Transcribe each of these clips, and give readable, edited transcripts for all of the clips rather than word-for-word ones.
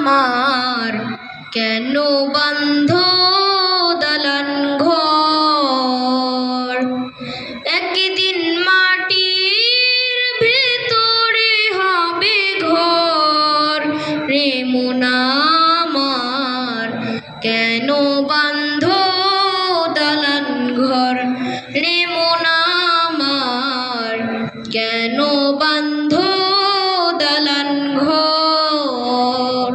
আমার কেন বান্ধ দালান ঘর? একদিন মাটির ভেতরে হবে ঘর রে মন আমার কেন বান্ধ দালান ঘর রে মন আমার কেন বান্ধ দালান ঘর?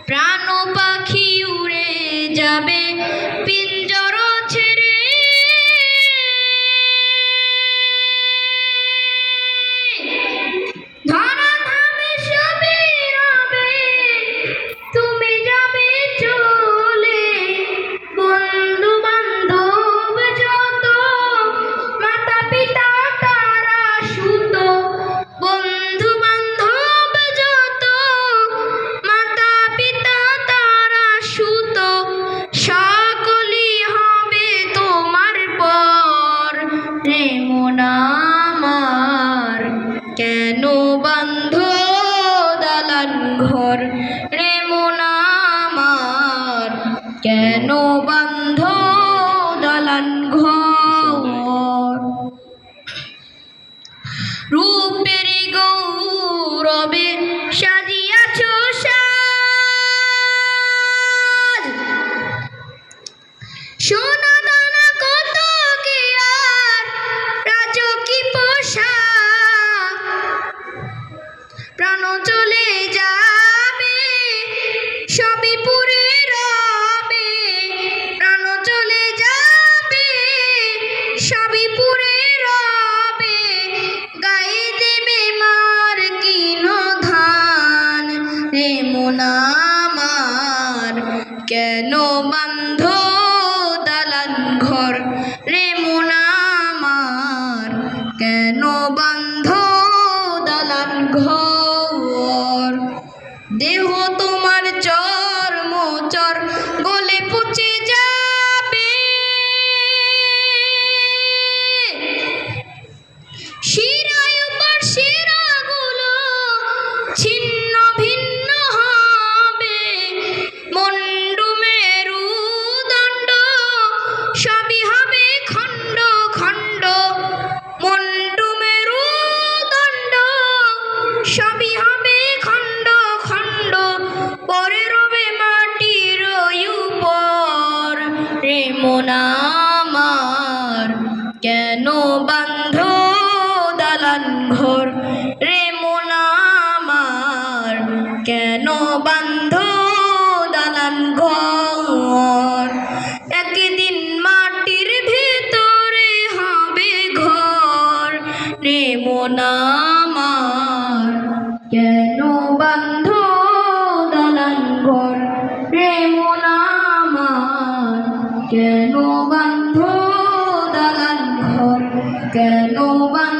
প্রাণ পাখি উড়ে যাবে পিঞ্জর ছেড়ে, ধরা ধামে সবই রবে, তুমি যাবে চলে। বন্ধু বান্ধব যত মাতা পিতা তারা সুত, বন্ধু বান্ধব যত মাতা পিতা তারা সুত, সকলই হবে তোমার পর রে মন আমার কেন বান্ধ দালান ঘর রে মন আমার কেন বান্ধ দালান ঘর? রূপের গৌরবে সাজিয়াছ সাজ, সোনা দানা কত কি আর রাজকী পোশাক। প্রাণ চলে যাবে সবই পুরে রবে, প্রাণ চলে যাবে সবই পুরে রবে, গায়ে দেবে মার কিন ধান রে মন আমার কেন বান্ধ দালান ঘর রে মন আমার কেন বান্ধ দালান ঘর? দেহ তোমার চর্ম চর গলে পচে যাবে, শিরায় উপর শিরাগুলো ছিন্ন ভিন্ন হবে, মুন্ডু মেরুদণ্ড সবই হবে খণ্ড খণ্ড, মুন্ডু মেরুদণ্ড সবই হবে খণ্ড খণ্ড, পরে রবে মাটির উপর রে মন আমার কেন বান্ধ দালান ঘর রে মন আমার কেন বান্ধ দালান ঘর? একদিন মাটির ভেতরে হবে ঘর রে মন আমার কেন বান্ধ দালান ঘর রে মন আমার কেন বান্ধ দালান ঘর কেন বান্ধ